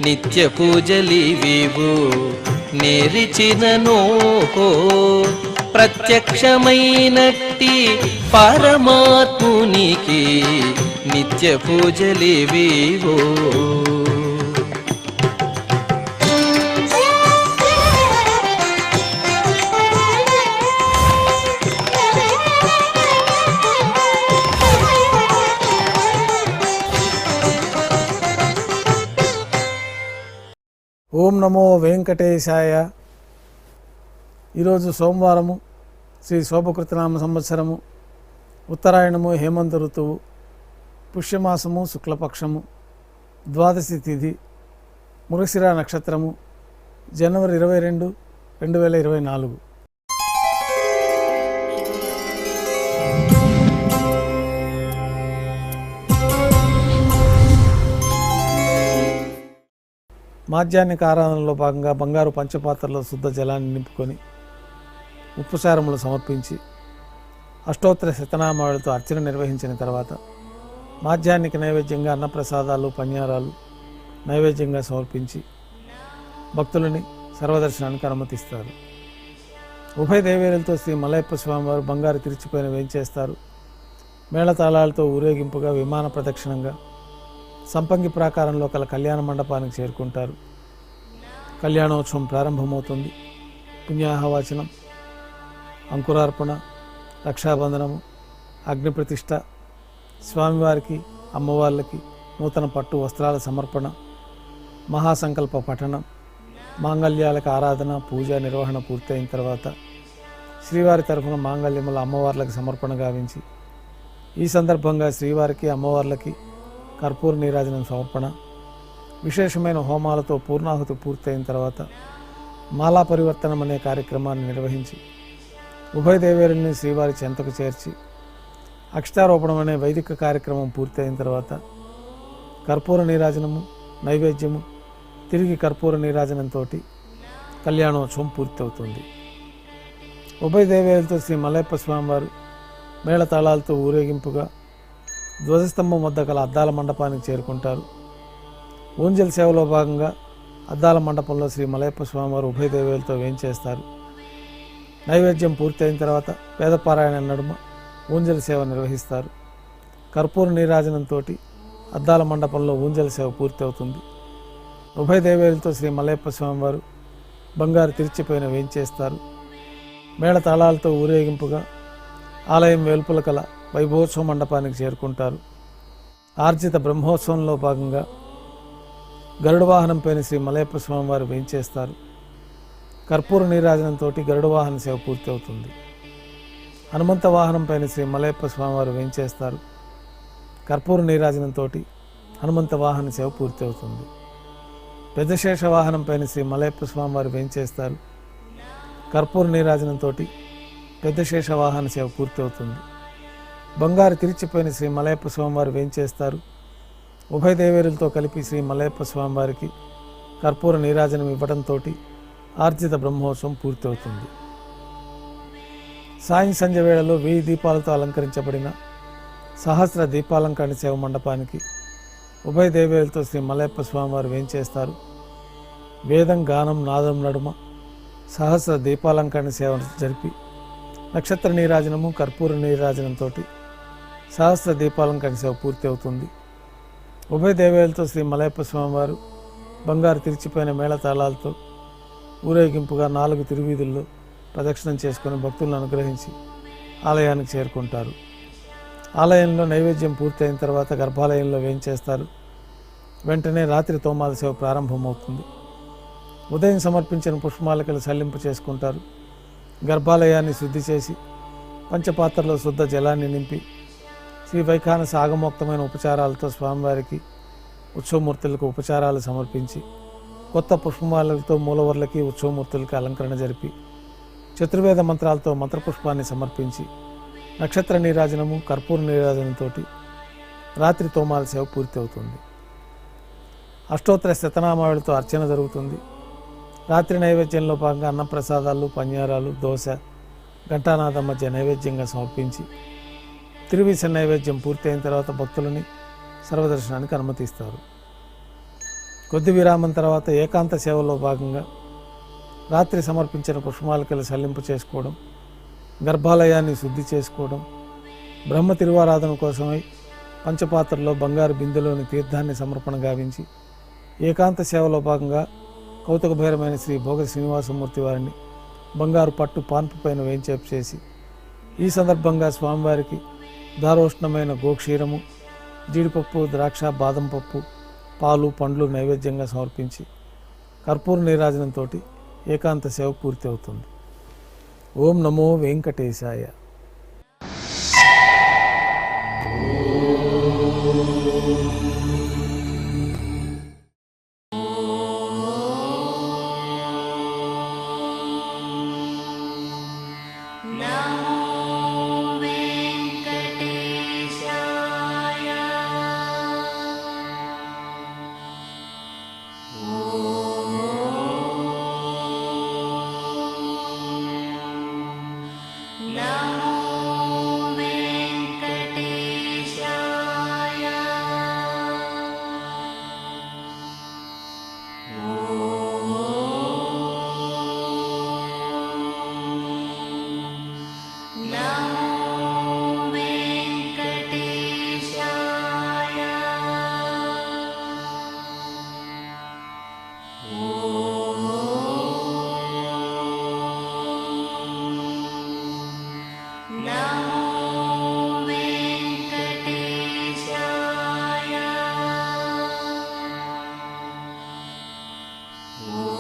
నిత్య పూజలివివు నేరిచిననో ప్రత్యక్షమైనట్టి పరమాత్మునికి నిత్య పూజలివివో. ఓం నమో వెంకటేశాయ. ఈరోజు సోమవారము, శ్రీ శోభకృతనామ సంవత్సరము, ఉత్తరాయణము, హేమంత ఋతువు, పుష్యమాసము, శుక్లపక్షము, ద్వాదశి తిథి, మృగశిర నక్షత్రము, జనవరి 22, 2024. మాధ్యాహ్నిక ఆరాధనలో భాగంగా బంగారు పంచపాత్రలో శుద్ధ జలాన్ని నింపుకొని ఉపచారములు సమర్పించి అష్టోత్తర శతనామాలతో అర్చన నిర్వహించిన తర్వాత మాధ్యాహ్నిక నైవేద్యంగా అన్నప్రసాదాలు, పన్యారాలు నైవేద్యంగా సమర్పించి భక్తులని సర్వదర్శనానికి అనుమతిస్తారు. ఉభయ దేవేరులతో శ్రీ మలయప్ప స్వామివారు బంగారు తిరిచిపోయిన వేంచేస్తారు. మేళతాళాలతో ఊరేగింపుగా విమాన ప్రదక్షిణంగా సంపంగి ప్రాకారంలో కల కళ్యాణ మండపానికి చేరుకుంటారు. కళ్యాణోత్సవం ప్రారంభమవుతుంది. పుణ్యాహవాచనం, అంకురార్పణ, రక్షాబంధనము, అగ్నిప్రతిష్ఠ, స్వామివారికి అమ్మవార్లకి నూతన పట్టు వస్త్రాల సమర్పణ, మహాసంకల్ప పఠనం, మాంగళ్యాలకు ఆరాధన, పూజ నిర్వహణ పూర్తయిన తర్వాత శ్రీవారి తరఫున మాంగళ్యముల అమ్మవార్లకు సమర్పణ గావించి ఈ సందర్భంగా శ్రీవారికి అమ్మవార్లకి కర్పూర నీరాజనం సమర్పణ, విశేషమైన హోమాలతో పూర్ణాహుతి పూర్తయిన తర్వాత మాలా పరివర్తనం అనే కార్యక్రమాన్ని నిర్వహించి ఉభయ దేవేరుల్ని శ్రీవారి చెంతకు చేర్చి అక్షతారోపణం అనే వైదిక కార్యక్రమం పూర్తయిన తర్వాత కర్పూర నీరాజనము, నైవేద్యము, తిరిగి కర్పూర నీరాజనంతో కళ్యాణోత్సవం పూర్తవుతుంది. ఉభయ దేవేరులతో శ్రీ మలయప్ప స్వామివారు మేళతాళాలతో ఊరేగింపుగా ధ్వజస్తంభం వద్ద గల అద్దాల మండపానికి చేరుకుంటారు. ఊంజల్ సేవలో భాగంగా అద్దాల మండపంలో శ్రీ మలయప్ప స్వామివారు ఉభయ దేవేలతో వేంచేస్తారు. నైవేద్యం పూర్తయిన తర్వాత వేదపారాయణ నడుమ ఊంజల్ సేవ నిర్వహిస్తారు. కర్పూర నీరాజనంతో అద్దాల మండపంలో ఊంజల్ సేవ పూర్తి అవుతుంది. ఉభయ దేవేలతో శ్రీ మలయప్ప స్వామివారు బంగారు తిరిచిపోయిన వేంచేస్తారు. మేళతాళాలతో ఊరేగింపుగా ఆలయం వెలుపల కల వైభవోత్సవ మండపానికి చేరుకుంటారు. ఆర్జిత బ్రహ్మోత్సవంలో భాగంగా గరుడ వాహనంపైన శ్రీ మలయప్ప స్వామివారు వేంచేస్తారు. కర్పూర నీరాజనంతో గరుడ వాహన సేవ పూర్తి అవుతుంది. హనుమంత వాహనంపైన శ్రీ మలయప్ప స్వామివారు వేంచేస్తారు. కర్పూర నీరాజనంతో హనుమంత వాహన సేవ పూర్తి అవుతుంది. పెద్దశేష వాహనంపైన శ్రీ మలయప్ప స్వామివారు వేంచేస్తారు. కర్పూర నీరాజనంతో పెద్దశేష వాహన సేవ పూర్తి అవుతుంది. బంగారు తిరిచిపోయిన శ్రీ మలయప్ప స్వామివారు వేంచేస్తారు. ఉభయ దేవేరులతో కలిపి శ్రీ మలయప్ప స్వామివారికి కర్పూర నీరాజనం ఇవ్వడంతో ఆర్జిత బ్రహ్మోత్సవం పూర్తి అవుతుంది. సాయం సంధ్య వేళలో 1000 దీపాలతో అలంకరించబడిన సహస్ర దీపాలంకరణ సేవ మండపానికి ఉభయ దేవేరులతో శ్రీ మలయప్ప స్వామివారు వేంచేస్తారు. వేదం, గానం, నాదం నడుమ సహస్ర దీపాలంకరణ సేవ జరిపి నక్షత్ర నీరాజనము, కర్పూర నీరాజనంతో సహస్ర దీపాలంకరణ సేవ పూర్తి అవుతుంది. ఉభయ దేవేలతో శ్రీ మలయప్ప స్వామివారు బంగారు తిరిచిపోయిన మేళతాళాలతో ఊరేగింపుగా 4 తిరువీధుల్లో ప్రదక్షిణం చేసుకుని భక్తులను అనుగ్రహించి ఆలయానికి చేరుకుంటారు. ఆలయంలో నైవేద్యం పూర్తయిన తర్వాత గర్భాలయంలో వేంచేస్తారు. వెంటనే రాత్రి తోమాల సేవ ప్రారంభమవుతుంది. ఉదయం సమర్పించిన పుష్పమాలికలు సల్లింపు చేసుకుంటారు. గర్భాలయాన్ని శుద్ధి చేసి పంచపాత్రలో శుద్ధ జలాన్ని నింపి శ్రీ వైఖానస ఆగమోక్తమైన ఉపచారాలతో స్వామివారికి ఉత్సవమూర్తులకు ఉపచారాలు సమర్పించి కొత్త పుష్పమాలలతో మూలవర్లకి ఉత్సవమూర్తులకి అలంకరణ జరిపి చతుర్వేద మంత్రాలతో మంత్రపుష్పాన్ని సమర్పించి నక్షత్ర నీరాజనము, కర్పూర నీరాజనంతో రాత్రి తోమాల సేవ పూర్తి అవుతుంది. అష్టోత్తర శతనామావళితో అర్చన జరుగుతుంది. రాత్రి నైవేద్యంలో భాగంగా అన్నప్రసాదాలు, పన్యారాలు, దోశ, ఘంటానాదం మధ్య నైవేద్యంగా సమర్పించి తిరువిస నైవేద్యం పూర్తయిన తర్వాత భక్తులని సర్వదర్శనానికి అనుమతిస్తారు. కొద్ది విరామం తర్వాత ఏకాంత సేవలో భాగంగా రాత్రి సమర్పించిన పుష్పమాలికలు సల్లింపు చేసుకోవడం, గర్భాలయాన్ని శుద్ధి చేసుకోవడం, బ్రహ్మ తిరువారాధన కోసమై పంచపాత్రలో బంగారు బిందెలోని తీర్థాన్ని సమర్పణ గావించి ఏకాంత సేవలో భాగంగా కౌతుకభైరమైన శ్రీ భోగ శ్రీనివాసమూర్తి వారిని బంగారు పట్టు పాన్పు పైన వేంచేపు చేసి ఈ సందర్భంగా స్వామివారికి దారోష్ణమైన గోక్షీరము, జీడిపప్పు, ద్రాక్ష, బాదం పప్పు, పాలు, పండ్లు నైవేద్యంగా సమర్పించి కర్పూర నీరాజనంతో ఏకాంత సేవ పూర్తి అవుతుంది. ఓం నమో వెంకటేశాయ. Oh